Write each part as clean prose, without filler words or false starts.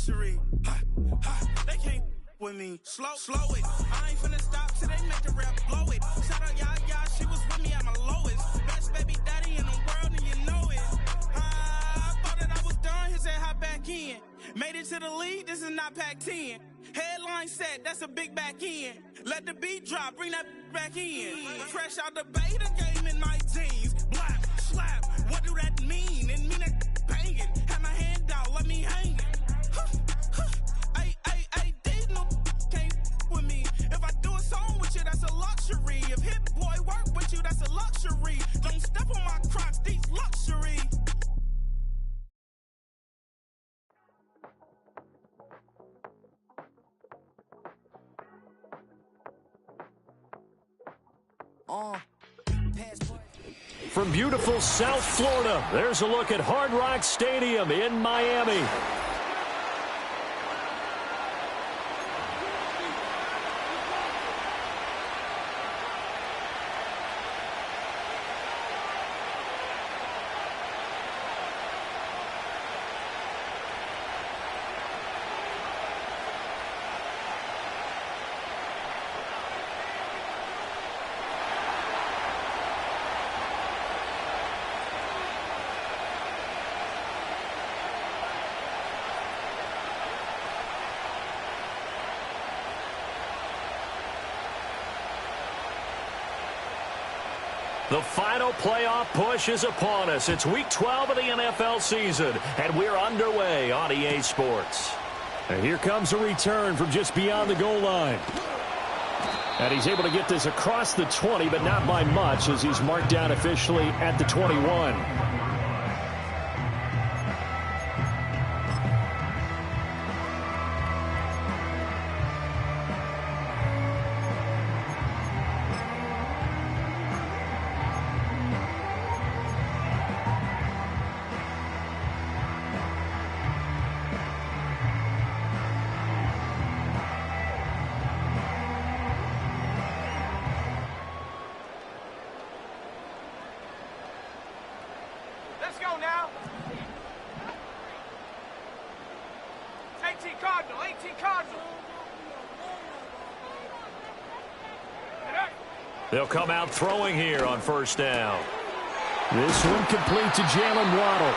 luxury. They can't with me. Slow it. I ain't finna stop till they make the rap blow it. Shout out y'all, she was with me at my lowest. Best baby daddy in the world and you know it. I thought that I was done, he said hop back in. Made it to the league, this is not Pac-10. Headline set, that's a big back end. Let the beat drop, bring that back in. Fresh out the beta game in my jeans. Blap, slap, what do that mean? It mean that banging. Have my hand out, let me hang it. These no can't with me. If I do a song with you, that's a luxury. If Hit Boy work with you, that's a luxury. Don't step on my Crocs, these luxury. From beautiful South Florida, there's a look at Hard Rock Stadium in Miami. The final playoff push is upon us. It's Week 12 of the NFL season, and we're underway on EA Sports. And here comes a return from just beyond the goal line. And he's able to get this across the 20, but not by much, as he's marked down officially at the 21. Let's go now. 18 Cardinal, 18 Cardinal. They'll come out throwing here on first down. This one complete to Jalen Waddle.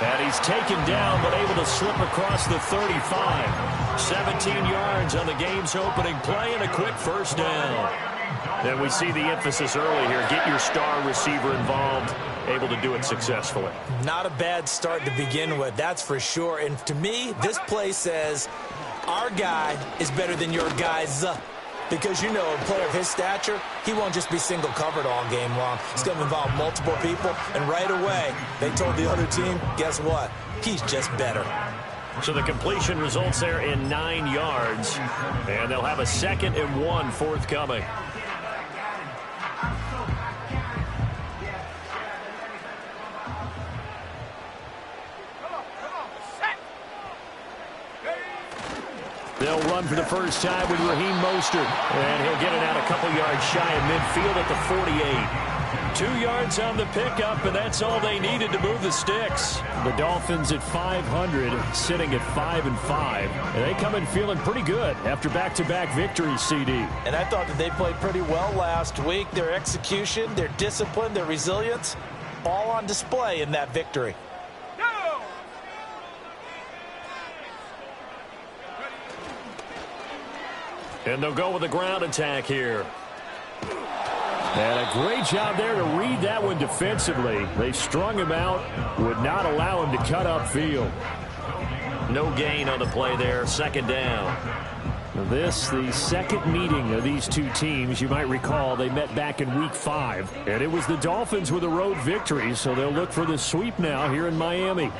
And he's taken down, but able to slip across the 35. 17 yards on the game's opening play and a quick first down. And we see the emphasis early here. Get your star receiver involved. Able to do it successfully. Not a bad start to begin with, that's for sure. And to me, this play says our guy is better than your guys. Because, you know, a player of his stature, he won't just be single covered all game long. It's going to involve multiple people. And right away, they told the other team, guess what? He's just better. So the completion results there in 9 yards. And they'll have a 2nd and 1 forthcoming. They'll run for the first time with Raheem Mostert. And he'll get it out a couple yards shy of midfield at the 48. 2 yards on the pickup, and that's all they needed to move the sticks. The Dolphins at 500, sitting at 5-5. And they come in feeling pretty good after back-to-back victories, CD. And I thought that they played pretty well last week. Their execution, their discipline, their resilience, all on display in that victory. And they'll go with the ground attack here. And a great job there to read that one defensively. They strung him out, would not allow him to cut upfield. No gain on the play there, 2nd down. This, the second meeting of these two teams. You might recall they met back in Week 5. And it was the Dolphins with a road victory, so they'll look for the sweep now here in Miami.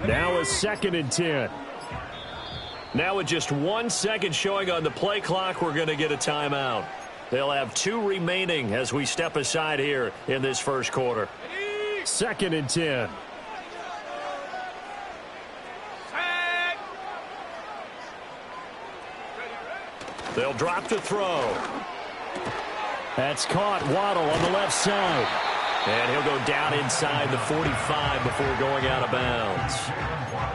Now a 2nd and 10. Now with just 1 second showing on the play clock, we're going to get a timeout. They'll have 2 remaining as we step aside here in this first quarter. 2nd and 10. They'll drop to throw. That's caught. Waddle on the left side. And he'll go down inside the 45 before going out of bounds.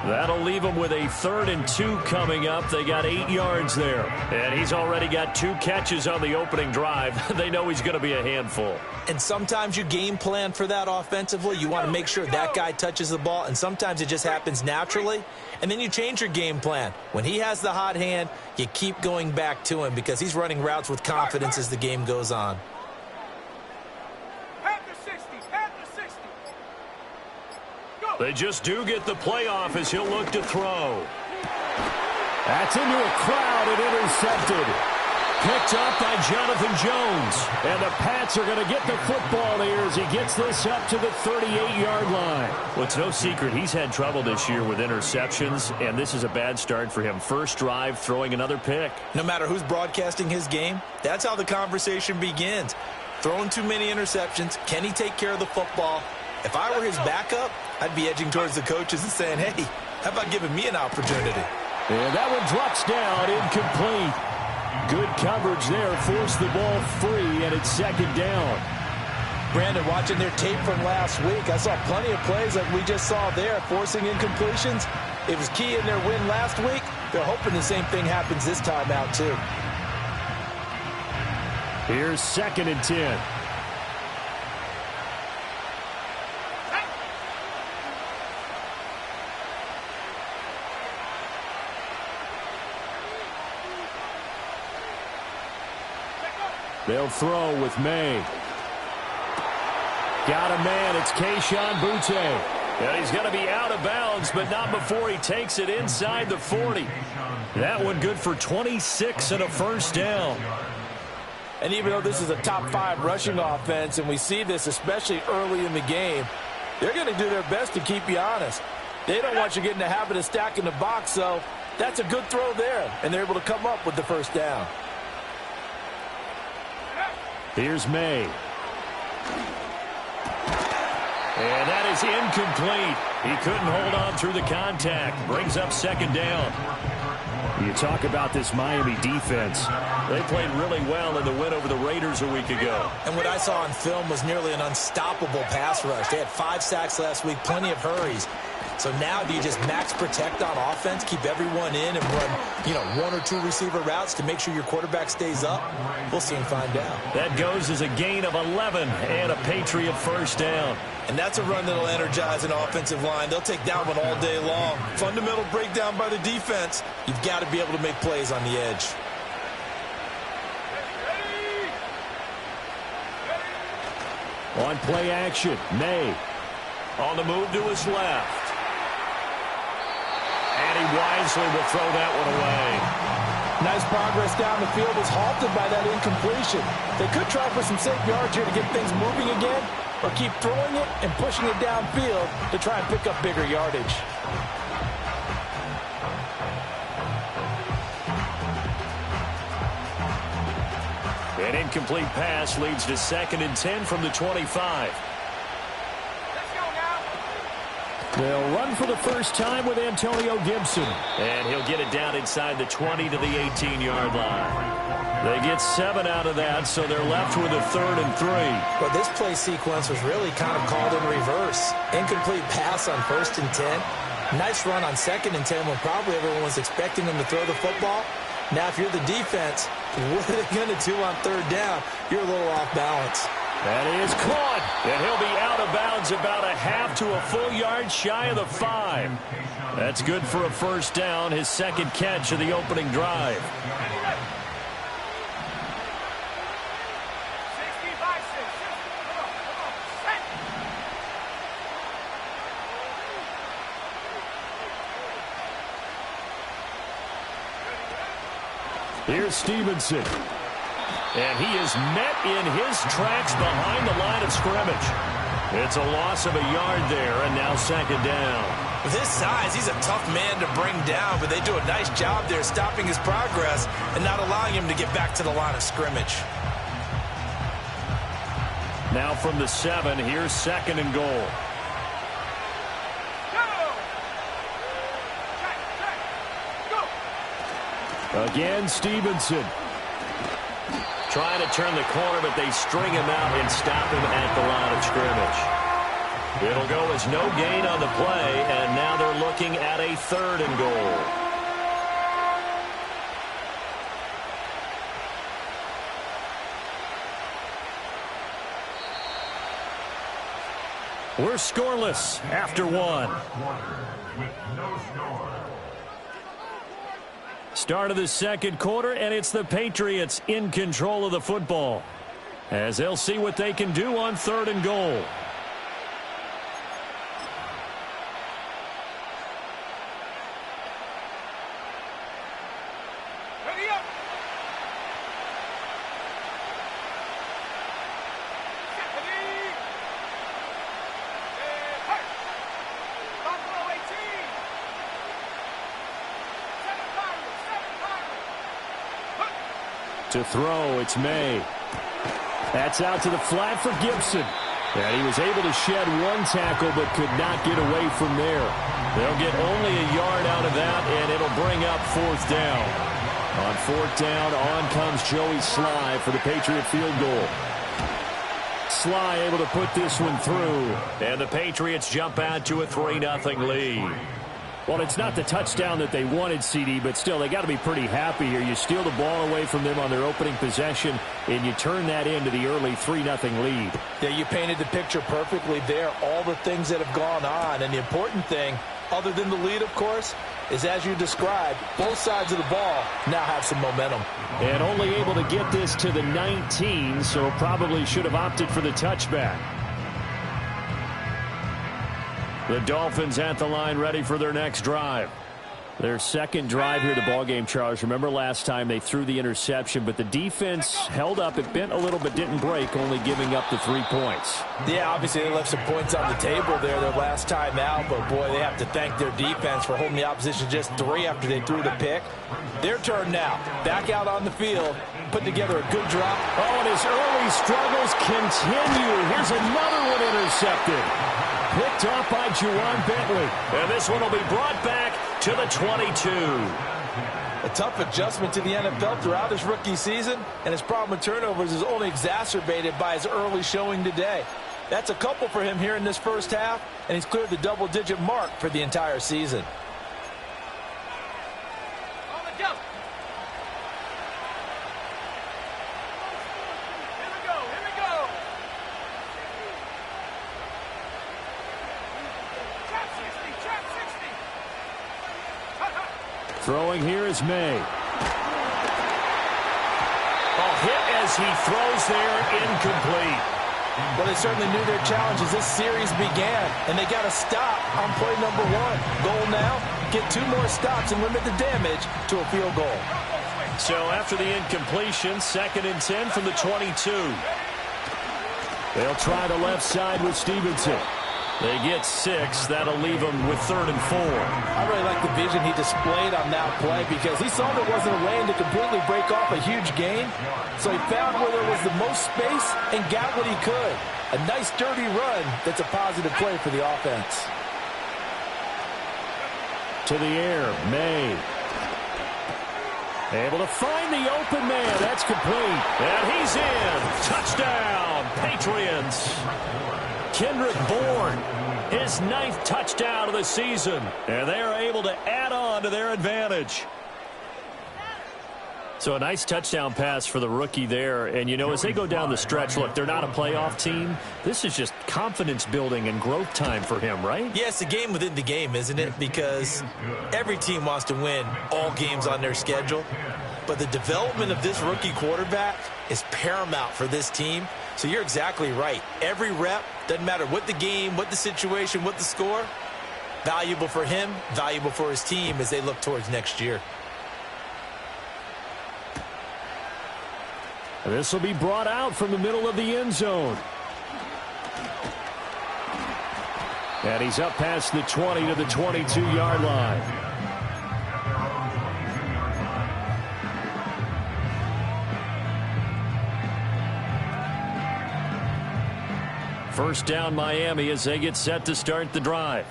That'll leave them with a 3rd and 2 coming up. They got 8 yards there. And he's already got 2 catches on the opening drive. They know he's going to be a handful. And sometimes you game plan for that offensively. You want to make sure that guy touches the ball, and sometimes it just happens naturally. And then you change your game plan. When he has the hot hand, you keep going back to him because he's running routes with confidence as the game goes on. They just do get the playoff as he'll look to throw. That's into a crowd and intercepted. Picked up by Jonathan Jones. And the Pats are going to get the football here as he gets this up to the 38-yard line. Well, it's no secret he's had trouble this year with interceptions, and this is a bad start for him. First drive, throwing another pick. No matter who's broadcasting his game, that's how the conversation begins. Throwing too many interceptions. Can he take care of the football? If I were his backup, I'd be edging towards the coaches and saying, hey, how about giving me an opportunity? And that one drops down, incomplete. Good coverage there, forced the ball free, and it's 2nd down. Brandon, watching their tape from last week, I saw plenty of plays like we just saw there, forcing incompletions. It was key in their win last week. They're hoping the same thing happens this time out, too. Here's 2nd and 10. They'll throw with May. Got a man. It's Kayshon Boutte. And he's going to be out of bounds, but not before he takes it inside the 40. That one good for 26 and a first down. And even though this is a top 5 rushing offense, and we see this especially early in the game, they're going to do their best to keep you honest. They don't want you getting the habit of stacking the box, so that's a good throw there, and they're able to come up with the first down. Here's May. And that is incomplete. He couldn't hold on through the contact. Brings up 2nd down. You talk about this Miami defense. They played really well in the win over the Raiders a week ago. And what I saw on film was nearly an unstoppable pass rush. They had 5 sacks last week, plenty of hurries. So now do you just max protect on offense, keep everyone in, and run, 1 or 2 receiver routes to make sure your quarterback stays up? We'll soon find out. That goes as a gain of 11 and a Patriot first down. And that's a run that'll energize an offensive line. They'll take that one all day long. Fundamental breakdown by the defense. You've got to be able to make plays on the edge. On play action, May. On the move to his left. And he wisely will throw that one away. Nice progress down the field was halted by that incompletion. They could try for some safe yards here to get things moving again, or keep throwing it and pushing it downfield to try and pick up bigger yardage. An incomplete pass leads to 2nd and 10 from the 25. They'll run for the first time with Antonio Gibson. And he'll get it down inside the 20 to the 18-yard line. They get 7 out of that, so they're left with a 3rd and 3. Well, this play sequence was really kind of called in reverse. Incomplete pass on 1st and 10. Nice run on 2nd and 10 when probably everyone was expecting them to throw the football. Now, if you're the defense, what are they going to do on 3rd down? You're a little off balance. That is caught, and he'll be out of bounds about a half to a full yard shy of the 5. That's good for a first down, his 2nd catch of the opening drive. Here's Stevenson. And he is met in his tracks behind the line of scrimmage. It's a loss of a yard there, and now 2nd down. With his size, he's a tough man to bring down, but they do a nice job there stopping his progress and not allowing him to get back to the line of scrimmage. Now from the 7, here's 2nd and goal. Again, Stevenson. Trying to turn the corner, but they string him out and stop him at the line of scrimmage. It'll go as no gain on the play, and now they're looking at a 3rd and goal. We're scoreless after 1. Start of the 2nd quarter, and it's the Patriots in control of the football, as they'll see what they can do on 3rd and goal. Ready up. Stephanie. Hey. Buffalo 18. 7 Pirates. 7 Pirates. To throw, it's May. That's out to the flat for Gibson. And he was able to shed 1 tackle but could not get away from there. They'll get only a yard out of that, and it'll bring up 4th down. On 4th down, on comes Joey Sly for the Patriot field goal. Sly able to put this one through. And the Patriots jump out to a 3-0 lead. Well, it's not the touchdown that they wanted, CD, but still, they got to be pretty happy here. You steal the ball away from them on their opening possession, and you turn that into the early 3-0 lead. Yeah, you painted the picture perfectly there, all the things that have gone on. And the important thing, other than the lead, of course, is as you described, both sides of the ball now have some momentum. And only able to get this to the 19, so probably should have opted for the touchback. The Dolphins at the line ready for their next drive. Their 2nd drive here, the ballgame, Charles. Remember last time they threw the interception, but the defense held up. It bent a little but didn't break, only giving up the 3 points. Yeah, obviously they left some points on the table there their last time out, but boy, they have to thank their defense for holding the opposition just 3 after they threw the pick. Their turn now. Back out on the field, put together a good drop. Oh, and his early struggles continue. Here's another one intercepted. Picked off by Juwan Bentley. And this one will be brought back to the 22. A tough adjustment to the NFL throughout his rookie season, and his problem with turnovers is only exacerbated by his early showing today. That's a couple for him here in this first half, and he's cleared the double-digit mark for the entire season. On the jump. Here we go. Trap 60. Throwing here is May. Hit as he throws there, incomplete. Well, they certainly knew their challenge as this series began, and they got to stop on play number 1. Goal now, get 2 more stops and limit the damage to a field goal. So after the incompletion, 2nd and 10 from the 22. They'll try the left side with Stevenson. They get 6. That'll leave them with 3rd and 4. I really like the vision he displayed on that play because he saw there wasn't a lane to completely break off a huge gain. So he found where there was the most space and got what he could. A nice, dirty run that's a positive play for the offense. To the air, May. Able to find the open man. That's complete. And he's in. Touchdown, Patriots. Kendrick Bourne, his 9th touchdown of the season. And they are able to add on to their advantage. So a nice touchdown pass for the rookie there. And, you know, as they go down the stretch, look, they're not a playoff team. This is just confidence building and growth time for him, right? Yeah, it's a game within the game, isn't it? Because every team wants to win all games on their schedule. But the development of this rookie quarterback is paramount for this team. So you're exactly right. Every rep, doesn't matter what the game, what the situation, what the score, valuable for him, valuable for his team as they look towards next year. This will be brought out from the middle of the end zone. And he's up past the 20 to the 22-yard line. First down, Miami, as they get set to start the drive.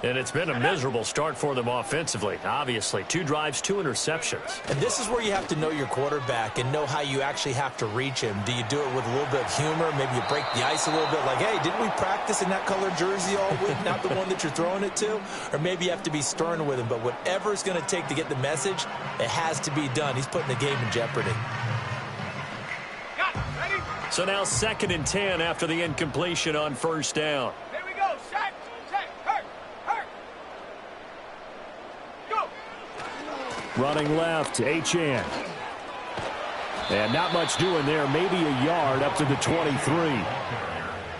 And it's been a miserable start for them offensively, obviously. 2 drives, 2 interceptions. And this is where you have to know your quarterback and know how you actually have to reach him. Do you do it with a little bit of humor? Maybe you break the ice a little bit like, hey, didn't we practice in that colored jersey all week, not the one that you're throwing it to? Or maybe you have to be stern with him. But whatever it's going to take to get the message, it has to be done. He's putting the game in jeopardy. Got it. Ready? So now 2nd and 10 after the incompletion on 1st down. Here we go. Set. Hurt. Go. Running left, Achane. And not much doing there. Maybe a yard up to the 23.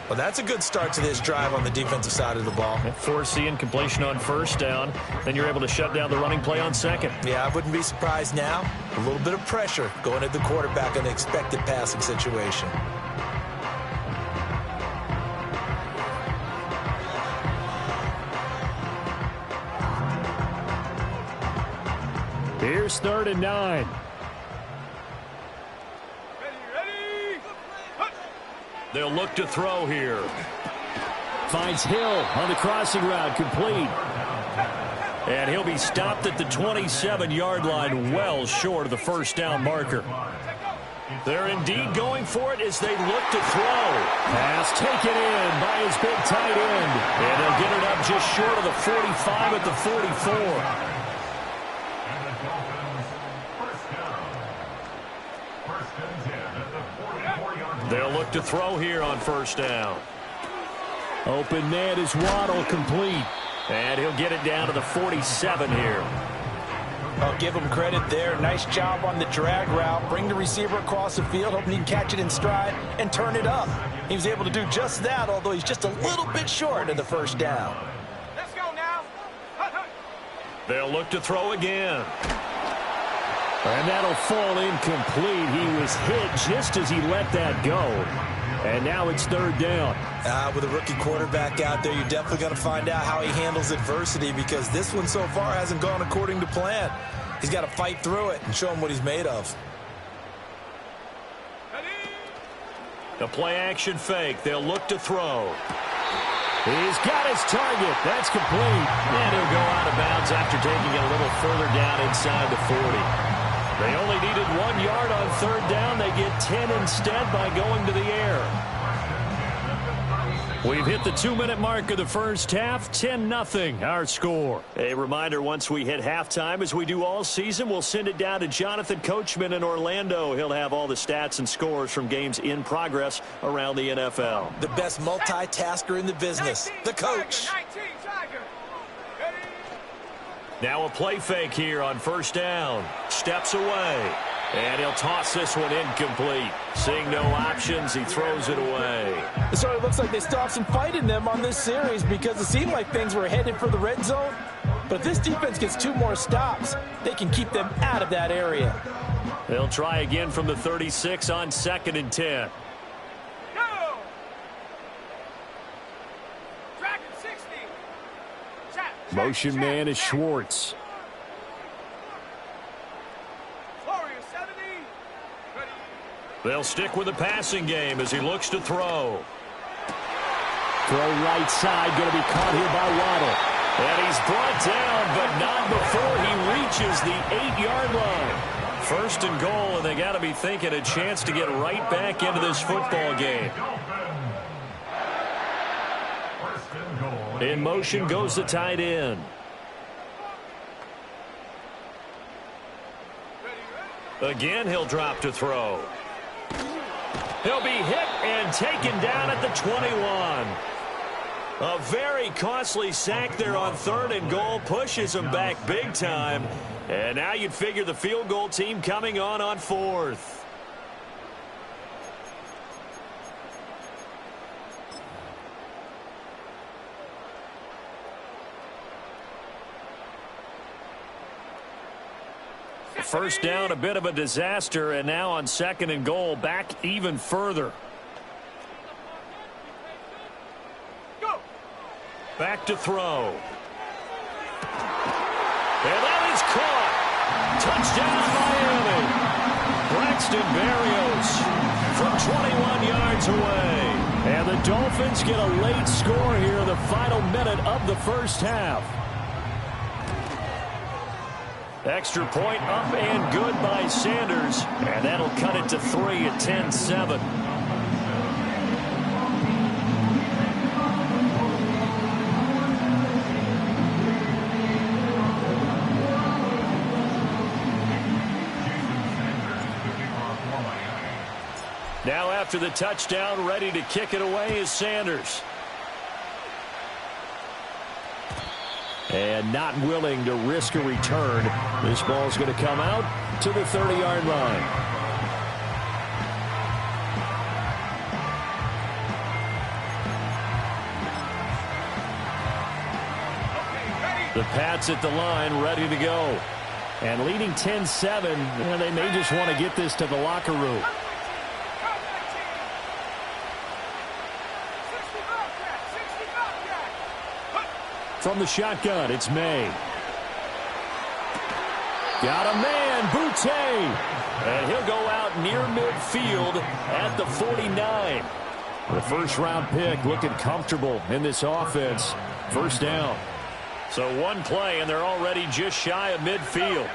Well, that's a good start to this drive on the defensive side of the ball. Force the incompletion on 1st down. Then you're able to shut down the running play on 2nd. Yeah, I wouldn't be surprised now. A little bit of pressure going at the quarterback in an expected passing situation. Here's 3rd and 9. Ready. They'll look to throw here. Finds Hill on the crossing route, complete. And he'll be stopped at the 27-yard line, well short of the 1st down marker. They're indeed going for it as they look to throw. Pass taken in by his big tight end. And they'll get it up just short of the 45 at the 44. They'll look to throw here on 1st down. Open man is Waddle, complete. And he'll get it down to the 47 here. I'll give him credit there. Nice job on the drag route. Bring the receiver across the field, hoping he can catch it in stride and turn it up. He was able to do just that, although he's just a little bit short of the 1st down. Let's go now. They'll look to throw again. And that'll fall incomplete. He was hit just as he let that go. And now it's 3rd down. With a rookie quarterback out there, you're definitely going to find out how he handles adversity, because this one so far hasn't gone according to plan. He's got to fight through it and show him what he's made of. The play-action fake. They'll look to throw. He's got his target. That's complete. And he'll go out of bounds after taking it a little further down inside the 40. They only needed 1 yard on 3rd down. They get 10 instead by going to the air. We've hit the 2-minute mark of the 1st half. 10-0 our score. A reminder, once we hit halftime, as we do all season, we'll send it down to Jonathan Coachman in Orlando. He'll have all the stats and scores from games in progress around the NFL. The best multitasker in the business, the coach. 19 Tiger. Ready. Now a play fake here on 1st down. Steps away. And he'll toss this one incomplete. Seeing no options, he throws it away. It sort of looks like they stopped some fight in them on this series, because it seemed like things were headed for the red zone. But if this defense gets 2 more stops, they can keep them out of that area. They'll try again from the 36 on 2nd and 10. Go. Dragon 60. Check. Motion man is Schwartz. Warrior 70. Ready. They'll stick with the passing game as he looks to throw. Throw right side, going to be caught here by Waddle. And he's brought down, but not before he reaches the 8-yard line. 1st and goal, and they got to be thinking a chance to get right back into this football game. In motion goes the tight end. Again, he'll drop to throw. He'll be hit and taken down at the 21. A very costly sack there on 3rd and goal pushes him back big time. And now you'd figure the field goal team coming on 4th. First down, a bit of a disaster, and now on 2nd and goal, back even further. Go. Back to throw. And that is caught. Touchdown, Miami. Braxton Berrios from 21 yards away. And the Dolphins get a late score here in the final minute of the first half. Extra point up and good by Sanders. And that'll cut it to 3 at 10-7. Now after the touchdown, ready to kick it away is Sanders. And not willing to risk a return. This ball's going to come out to the 30-yard line. The Pats at the line, ready to go. And leading 10-7, they may just want to get this to the locker room. From the shotgun, it's May. Got a man, Boutte. And he'll go out near midfield at the 49. The first-round pick looking comfortable in this offense. First down. So one play, and they're already just shy of midfield.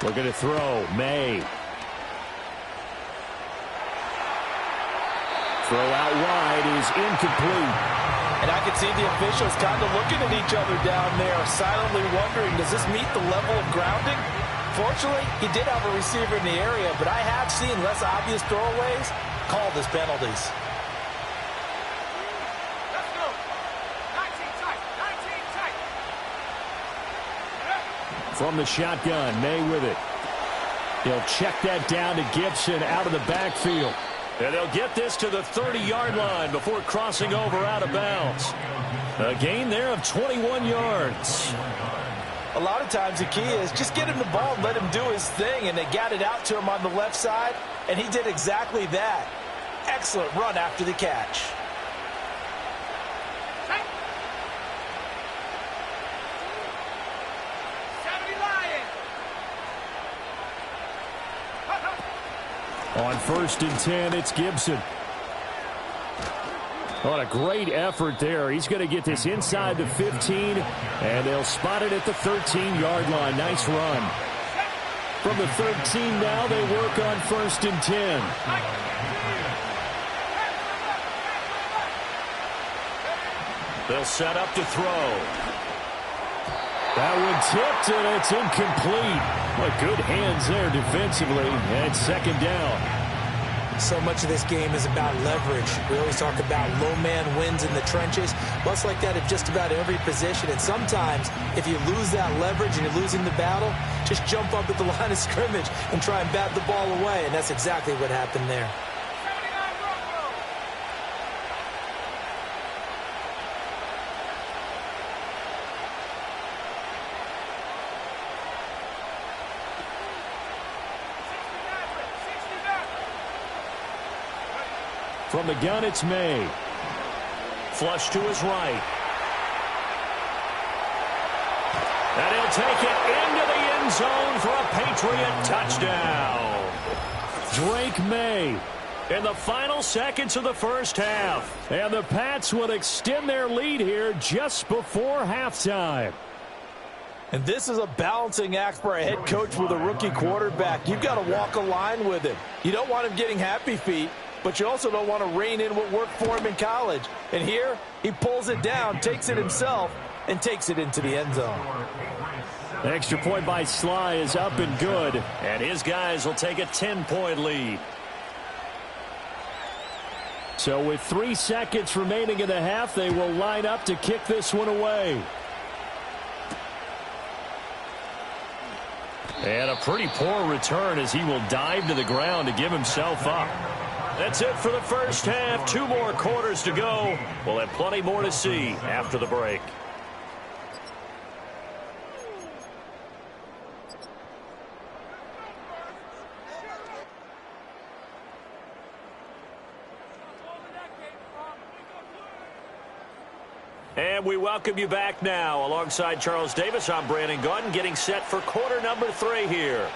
Looking to throw, May. Throw out wide is incomplete. And I can see the officials kind of looking at each other down there, silently wondering, does this meet the level of grounding? Fortunately, he did have a receiver in the area, but I have seen less obvious throwaways called as penalties. Let's go. 19 tight. 19 tight. From the shotgun, May with it. He'll check that down to Gibson out of the backfield. And they'll get this to the 30-yard line before crossing over out of bounds. A gain there of 21 yards. A lot of times the key is just get him the ball and let him do his thing, and they got it out to him on the left side, and he did exactly that. Excellent run after the catch. On 1st and 10, it's Gibson. What a great effort there. He's going to get this inside the 15, and they'll spot it at the 13-yard line. Nice run. From the 13 now, they work on 1st and 10. They'll set up to throw. That one tipped, and it's incomplete. What good hands there defensively, and 2nd down. So much of this game is about leverage. We always talk about low man wins in the trenches. Well, it's like that at just about every position. And sometimes, if you lose that leverage and you're losing the battle, just jump up at the line of scrimmage and try and bat the ball away. And that's exactly what happened there. From the gun, it's May. Flush to his right. And he'll take it into the end zone for a Patriot touchdown. Drake May in the final seconds of the first half. And the Pats would extend their lead here just before halftime. And this is a balancing act for a head coach with a rookie quarterback. You've got to walk a line with him. You don't want him getting happy feet, but you also don't want to rein in what worked for him in college. And here, he pulls it down, takes it himself, and takes it into the end zone. The extra point by Sly is up and good, and his guys will take a 10-point lead. So with 3 seconds remaining in the half, they will line up to kick this one away. And a pretty poor return as he will dive to the ground to give himself up. That's it for the first half. 2 more quarters to go. We'll have plenty more to see after the break. And we welcome you back now. Alongside Charles Davis, I'm Brandon Gaudin, getting set for quarter number 3 here.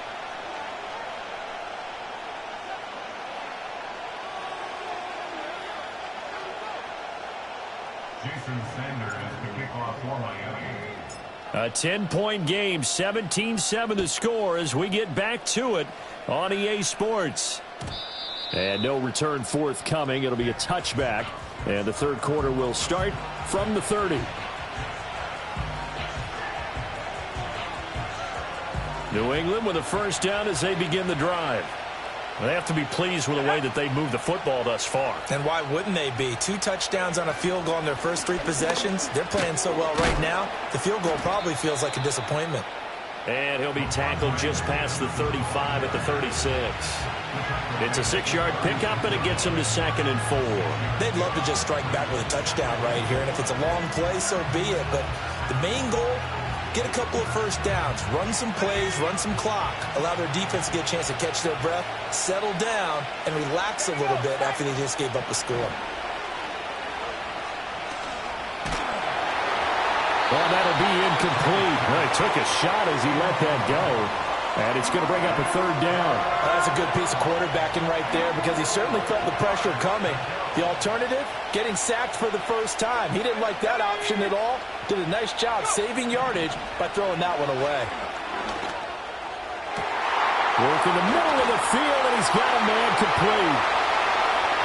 A 10-point game, 17-7 the score as we get back to it on EA Sports. And no return forthcoming. It'll be a touchback. And the third quarter will start from the 30. New England with a first down as they begin the drive. They have to be pleased with the way that they've moved the football thus far. And why wouldn't they be? 2 touchdowns on a field goal in their first 3 possessions. They're playing so well right now, the field goal probably feels like a disappointment. And he'll be tackled just past the 35 at the 36. It's a 6-yard pickup, and it gets him to 2nd and 4. They'd love to just strike back with a touchdown right here, and if it's a long play, so be it. But the main goal, get a couple of first downs, run some plays, run some clock, allow their defense to get a chance to catch their breath, settle down, and relax a little bit after they just gave up a score. Well, that'll be incomplete. Well, he took a shot as he let that go. And it's going to bring up a 3rd down. That's a good piece of quarterbacking right there because he certainly felt the pressure coming. The alternative, getting sacked for the first time. He didn't like that option at all. Did a nice job saving yardage by throwing that one away. Work in the middle of the field, and he's got a man complete.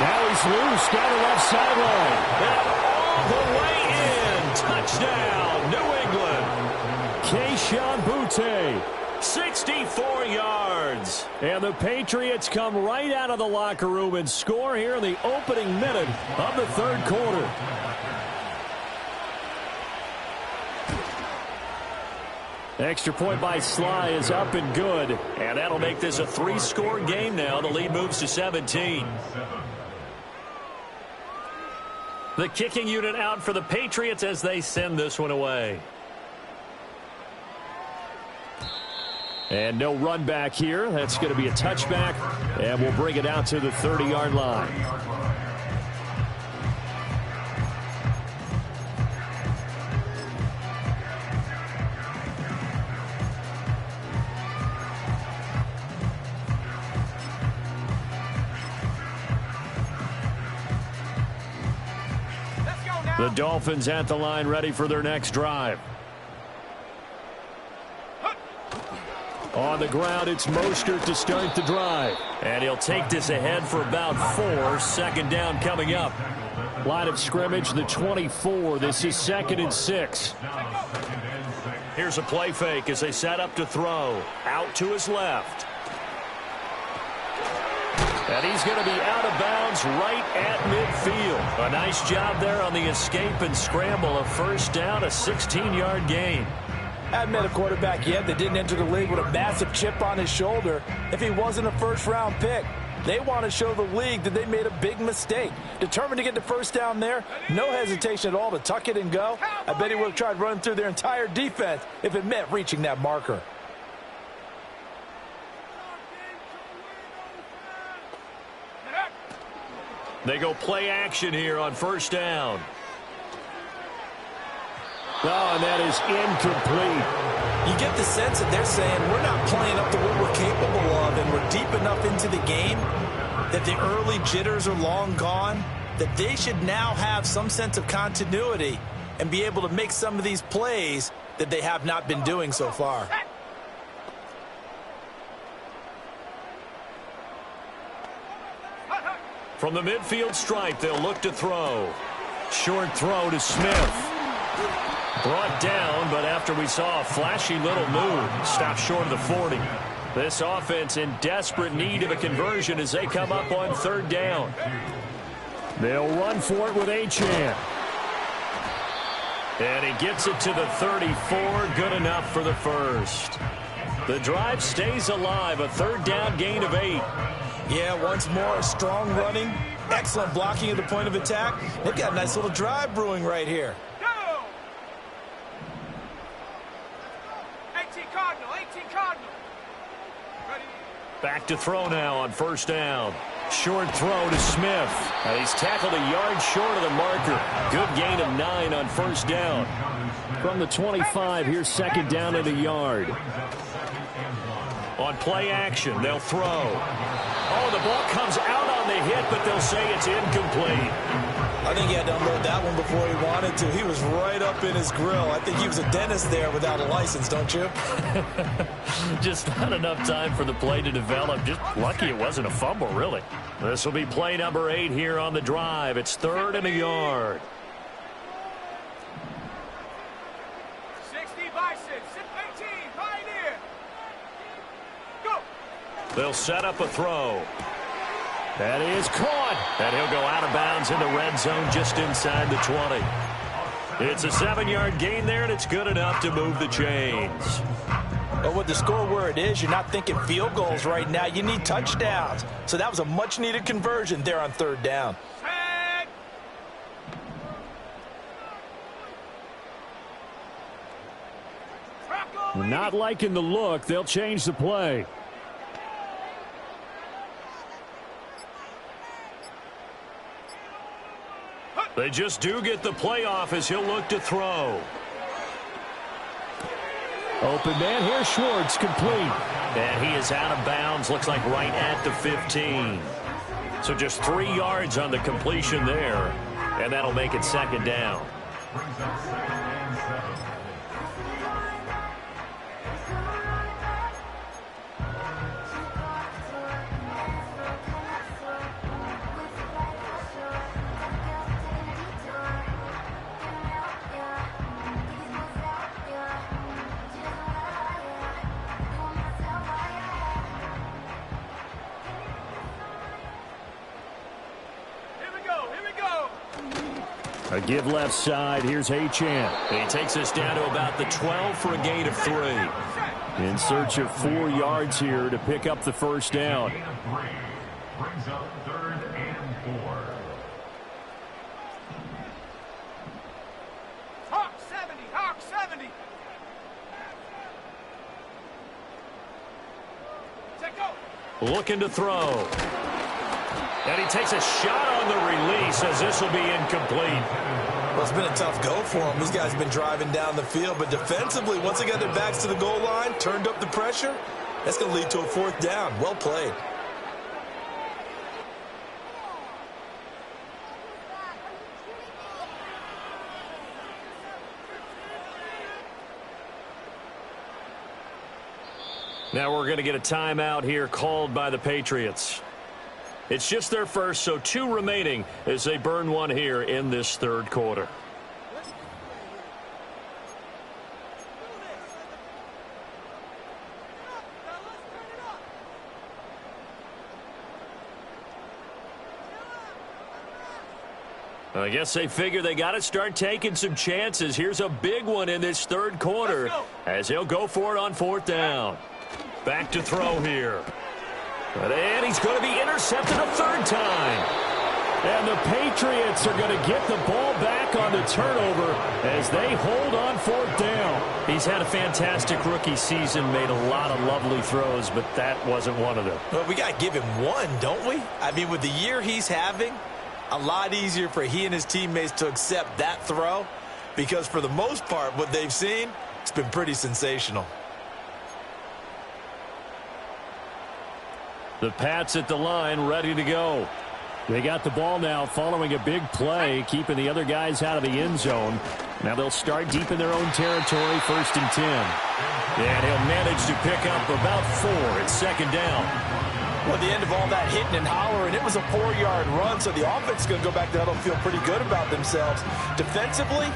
Now he's loose down the left sideline. And all the way in. Touchdown, New England. Kayshon Boutte. 64 yards. And the Patriots come right out of the locker room and score here in the opening minute of the third quarter. Extra point by Sly is up and good. And that'll make this a 3-score game now. The lead moves to 17. The kicking unit out for the Patriots as they send this one away. And no run back here. That's going to be a touchback. And we'll bring it out to the 30-yard line. The Dolphins at the line ready for their next drive. On the ground, it's Mostert to start the drive. And he'll take this ahead for about 4. 2nd down coming up. Line of scrimmage, the 24. This is 2nd and 6. Here's a play fake as they set up to throw. Out to his left. And he's going to be out of bounds right at midfield. A nice job there on the escape and scramble. A first down, a 16-yard gain. Hadn't met a quarterback yet that didn't enter the league with a massive chip on his shoulder if he wasn't a first-round pick. They want to show the league that they made a big mistake. Determined to get the first down there, no hesitation at all to tuck it and go. I bet he would have tried running through their entire defense if it meant reaching that marker. They go play action here on first down. Oh, and that is incomplete. You get the sense that they're saying we're not playing up to what we're capable of, and we're deep enough into the game that the early jitters are long gone, that they should now have some sense of continuity and be able to make some of these plays that they have not been doing so far. From the midfield stripe, they'll look to throw. Short throw to Smith. Brought down, but after we saw a flashy little move, stopped short of the 40. This offense in desperate need of a conversion as they come up on 3rd down. They'll run for it with Achane. And he gets it to the 34. Good enough for the first. The drive stays alive. A 3rd down gain of 8. Yeah, once more, strong running, excellent blocking at the point of attack. They've got a nice little drive brewing right here. 18 Cardinal, 18 Cardinal. Ready. Back to throw now on first down. Short throw to Smith. He's tackled a yard short of the marker. Good gain of 9 on first down. From the 25, here's 2nd down and a yard. On play action, they'll throw. Oh, the ball comes out on the hit, but they'll say it's incomplete. I think he had to unload that one before he wanted to. He was right up in his grill. I think he was a dentist there without a license, don't you? Just not enough time for the play to develop. Just lucky it wasn't a fumble, really. This will be play number 8 here on the drive. It's 3rd and a yard. 60 Bison, 18, Pioneer. Go. They'll set up a throw. That is caught. And he'll go out of bounds in the red zone just inside the 20. It's a 7-yard gain there, and it's good enough to move the chains. But with the score where it is, you're not thinking field goals right now. You need touchdowns. So that was a much-needed conversion there on 3rd down. Not liking the look. They'll change the play. They just do get the play off as he'll look to throw. Open man here, Schwartz, complete. And he is out of bounds, looks like right at the 15. So just 3 yards on the completion there, and that'll make it 2nd down. A give left side. Here's Achane. He takes us down to about the 12 for a gain of 3. In search of 4 yards here to pick up the 1st down. Brings up 3rd and 4. Hawk 70, Hawk 70. Take go. Looking to throw. And he takes a shot on the release as this will be incomplete. Well, it's been a tough go for him. These guys have been driving down the field, but defensively, once they got their backs to the goal line, turned up the pressure, that's going to lead to a 4th down. Well played. Now we're going to get a timeout here called by the Patriots. It's just their first, so 2 remaining as they burn one here in this 3rd quarter. I guess they figure they got to start taking some chances. Here's a big one in this 3rd quarter as he'll go for it on 4th down. Back to throw here. And he's going to be intercepted a 3rd time. And the Patriots are going to get the ball back on the turnover as they hold on 4th down. He's had a fantastic rookie season, made a lot of lovely throws, but that wasn't one of them. Well, we got to give him one, don't we? I mean, with the year he's having, a lot easier for he and his teammates to accept that throw because for the most part, what they've seen, it's been pretty sensational. The Pats at the line, ready to go. They got the ball now following a big play, keeping the other guys out of the end zone. Now they'll start deep in their own territory, 1st and 10. And he'll manage to pick up about 4 at 2nd down. Well, at the end of all that hitting and hollering, it was a 4-yard run, so the offense is going to go back to huddle and feel pretty good about themselves. Defensively,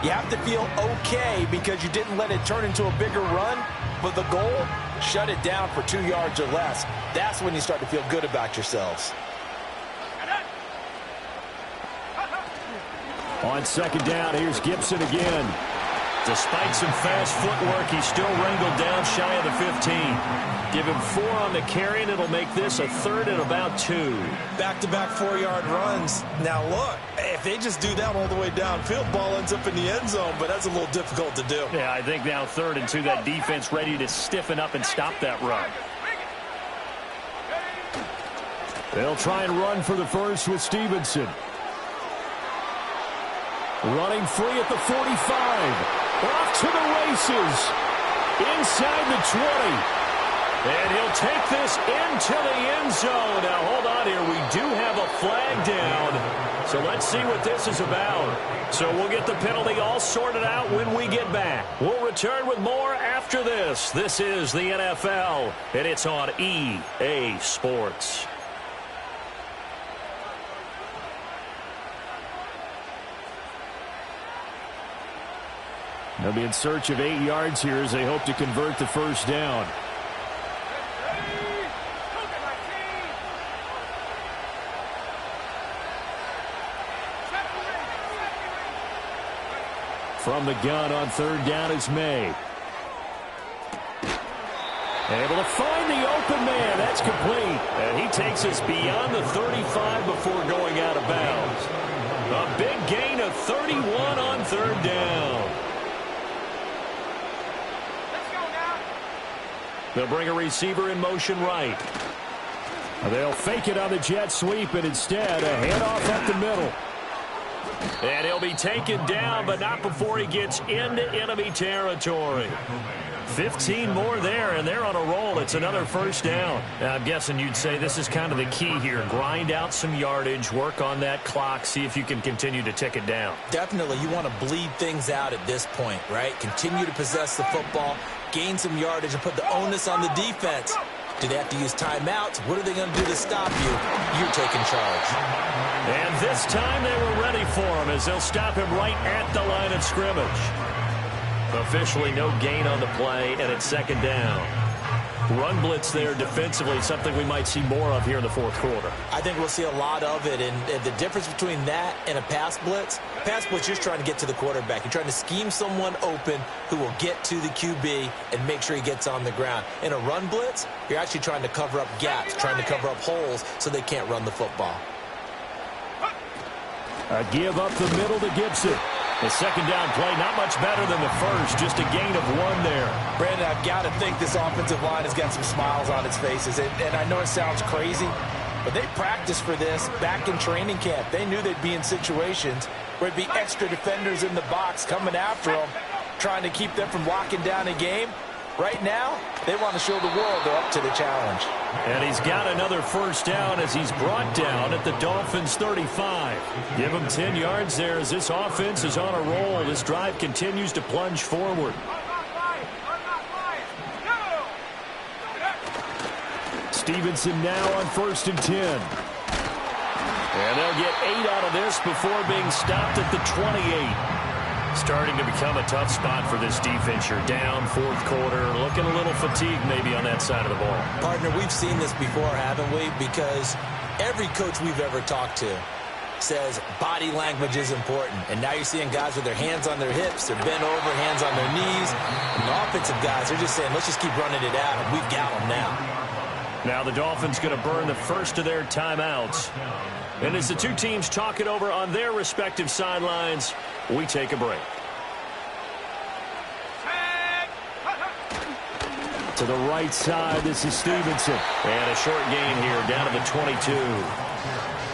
you have to feel okay because you didn't let it turn into a bigger run, but the goal, shut it down for 2 yards or less. That's when you start to feel good about yourselves. On 2nd down, here's Gibson again. Despite some fast footwork, he's still wrangled down shy of the 15. Give him 4 on the carry, and it'll make this a 3rd and about 2. Back-to-back 4-yard runs. Now, look, if they just do that all the way downfield, ball ends up in the end zone, but that's a little difficult to do. Yeah, I think now 3rd and 2, that defense ready to stiffen up and stop that run. They'll try and run for the 1st with Stevenson. Running free at the 45. Off to the races. Inside the 20. And he'll take this into the end zone. Now, hold on here. We do have a flag down. So let's see what this is about. So we'll get the penalty all sorted out when we get back. We'll return with more after this. This is the NFL, and it's on EA Sports. They'll be in search of 8 yards here as they hope to convert the first down. From the gun on third down is May. Able to find the open man. That's complete. And he takes us beyond the 35 before going out of bounds. A big gain of 31 on third down. They'll bring a receiver in motion right. They'll fake it on the jet sweep, and instead a handoff up the middle. And he'll be taken down, but not before he gets into enemy territory. 15 more there, and they're on a roll. It's another first down. Now, I'm guessing you'd say this is kind of the key here. Grind out some yardage, work on that clock, see if you can continue to tick it down. Definitely, you want to bleed things out at this point, right? Continue to possess the football, gain some yardage, and put the onus on the defense. Do they have to use timeouts? What are they going to do to stop you? You're taking charge. And this time they were ready for him as they'll stop him right at the line of scrimmage. Officially no gain on the play, and it's second down. Run blitz there defensively, something we might see more of here in the fourth quarter. I think we'll see a lot of it, and the difference between that and a pass blitz, you're just trying to get to the quarterback. You're trying to scheme someone open who will get to the QB and make sure he gets on the ground. In a run blitz, you're actually trying to cover up gaps, trying to cover up holes so they can't run the football. A give up the middle to Gibson. The second down play, not much better than the first, just a gain of 1 there. Brandon, I've got to think this offensive line has got some smiles on its faces. And I know it sounds crazy, but they practiced for this back in training camp. They knew they'd be in situations where it'd be extra defenders in the box coming after them, trying to keep them from locking down a game. Right now, they want to show the world they're up to the challenge. And he's got another first down as he's brought down at the Dolphins' 35. Give him 10 yards there as this offense is on a roll. This drive continues to plunge forward. Stevenson now on 1st and 10. And they'll get 8 out of this before being stopped at the 28. Starting to become a tough spot for this defense. You're down fourth quarter, looking a little fatigued maybe on that side of the ball. Partner, we've seen this before, haven't we? Because every coach we've ever talked to says body language is important. And now you're seeing guys with their hands on their hips, they're bent over, hands on their knees. And the offensive guys, they're just saying, let's just keep running it out, and we've got them now. Now the Dolphins going to burn the first of their timeouts. And as the two teams talk it over on their respective sidelines, we take a break. To the right side, this is Stevenson. And a short gain here, down to the 22.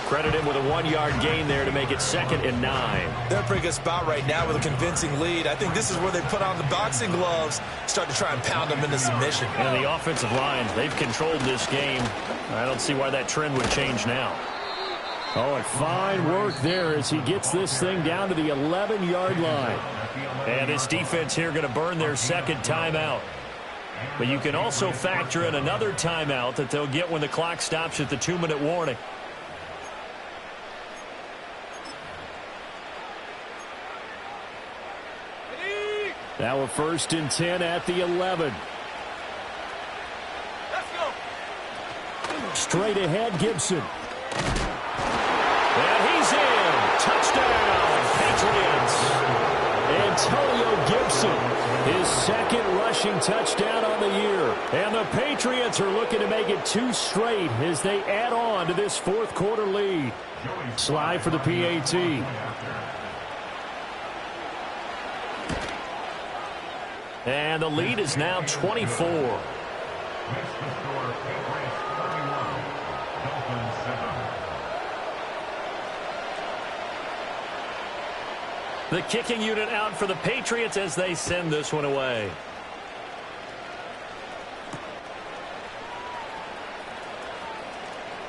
Credit him with a 1-yard gain there to make it 2nd and 9. They're in a pretty good spot right now with a convincing lead. I think this is where they put on the boxing gloves, start to try and pound them into submission. And the offensive line, they've controlled this game. I don't see why that trend would change now. Oh, and fine work there as he gets this thing down to the 11-yard line. And this defense here going to burn their second timeout. But you can also factor in another timeout that they'll get when the clock stops at the 2-minute warning. Now a 1st and 10 at the 11. Let's go. Straight ahead, Gibson. And he's in. Touchdown, Patriots. Antonio Gibson, his 2nd rushing touchdown on the year. And the Patriots are looking to make it 2 straight as they add on to this fourth quarter lead. Slide for the PAT. And the lead is now 24. The kicking unit out for the Patriots as they send this one away.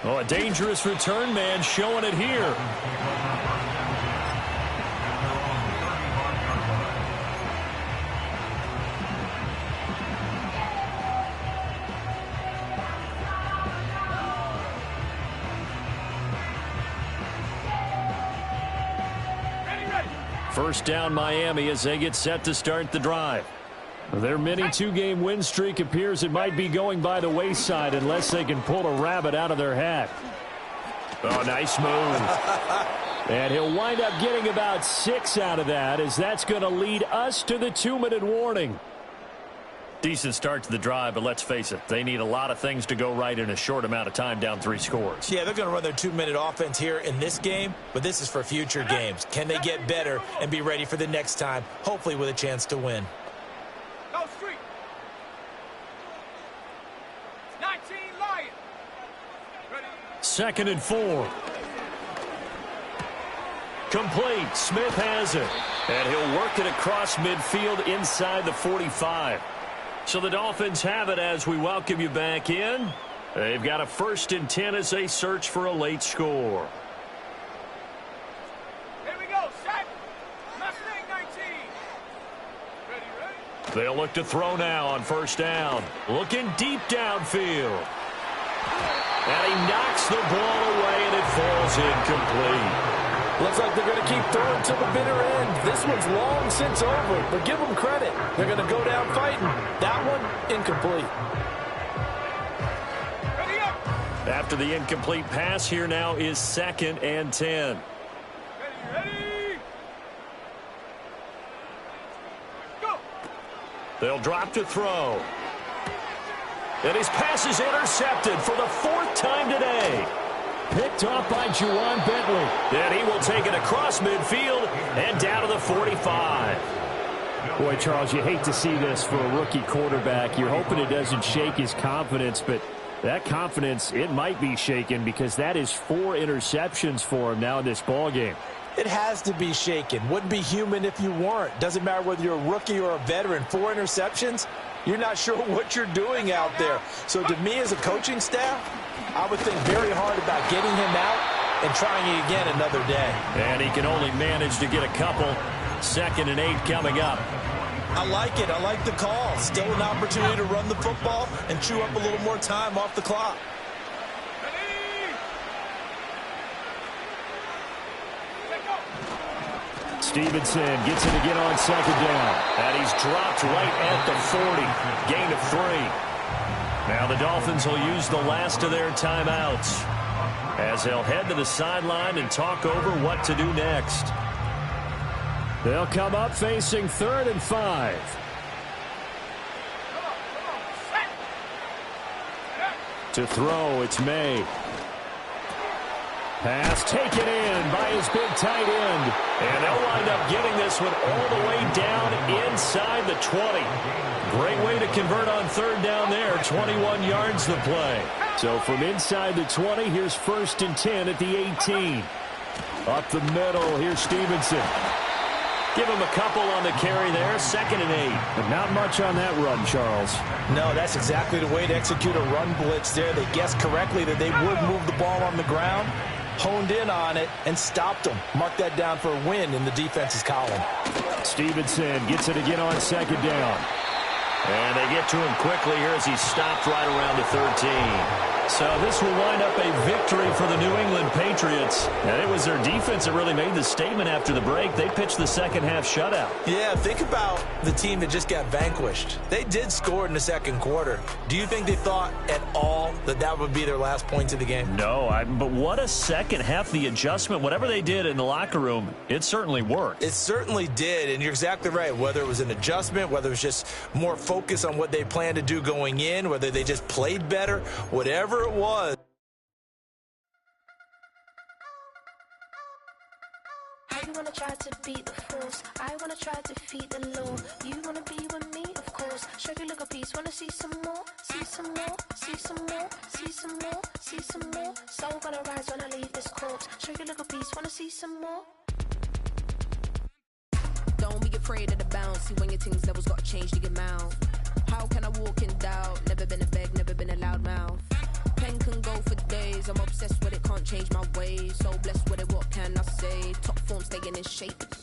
Oh, a dangerous return man showing it here. First down Miami as they get set to start the drive. Their mini two-game win streak appears it might be going by the wayside unless they can pull a rabbit out of their hat. Oh, nice move. And he'll wind up getting about 6 out of that, as that's going to lead us to the 2-minute warning. Decent start to the drive, but let's face it, they need a lot of things to go right in a short amount of time, down 3 scores. Yeah, they're going to run their 2-minute offense here in this game, but this is for future games. Can they get better and be ready for the next time, hopefully with a chance to win? Go street. 19 Lion. Ready. 2nd and 4. Complete. Smith has it. And he'll work it across midfield inside the 45. So the Dolphins have it as we welcome you back in. They've got a 1st and 10 as they search for a late score. Here we go. Set. Mustang 19. Ready, ready. They'll look to throw now on 1st down. Looking deep downfield. And he knocks the ball away, and it falls incomplete. Looks like they're going to keep throwing to the bitter end. This one's long since over, but give them credit. They're going to go down fighting. That one, incomplete. Ready up. After the incomplete pass, here now is 2nd and 10. Ready, ready. Go. They'll drop to throw. And his pass is intercepted for the 4th time today. Picked off by Juwan Bentley. And he will take it across midfield and down to the 45. Boy, Charles, you hate to see this for a rookie quarterback. You're hoping it doesn't shake his confidence, but that confidence, it might be shaken because that is 4 interceptions for him now in this ballgame. It has to be shaken. Wouldn't be human if you weren't. Doesn't matter whether you're a rookie or a veteran. 4 interceptions, you're not sure what you're doing out there. So to me as a coaching staff, I would think very hard about getting him out and trying it again another day. And he can only manage to get a couple. 2nd and 8 coming up. I like it. I like the call. Still an opportunity to run the football and chew up a little more time off the clock. Ready. Take go. Stevenson gets it again on 2nd down. And he's dropped right at the 40. Gain of 3. Now the Dolphins will use the last of their timeouts as they'll head to the sideline and talk over what to do next. They'll come up facing 3rd and 5. Come on. Set. To throw, it's May. Pass taken in by his big tight end. And they'll wind up getting this one all the way down inside the 20. Great way to convert on 3rd down there. 21 yards the play. So from inside the 20, here's 1st and 10 at the 18. Up the middle, here's Stevenson. Give him a couple on the carry there. 2nd and 8. But not much on that run, Charles. No, that's exactly the way to execute a run blitz there. They guessed correctly that they would move the ball on the ground, honed in on it, and stopped them. Mark that down for a win in the defense's column. Stevenson gets it again on 2nd down. And they get to him quickly here as he stopped right around the 13. So this will wind up a victory for the New England Patriots. And it was their defense that really made the statement after the break. They pitched the second-half shutout. Yeah, think about the team that just got vanquished. They did score in the 2nd quarter. Do you think they thought at all that that would be their last points of the game? No, but what a second half. The adjustment, whatever they did in the locker room, it certainly worked. It certainly did, and you're exactly right. Whether it was an adjustment, whether it was just more focus on what they planned to do going in, whether they just played better, whatever it was. I wanna try to beat the force. I wanna try to defeat the law. You wanna be with me, of course. Show you look a piece. Wanna see some more? See some more? See some more? See some more? See some more? Soul gonna rise when I leave this corpse. Show you look a piece. Wanna see some more? Don't be afraid of the bounce. See when your things levels got changed to your mouth. How can I walk in doubt? Never been a beg, never been a loud mouth. Pen can go for days. I'm obsessed with it, can't change my ways. So blessed with it, what can I say? Top form staying in shape.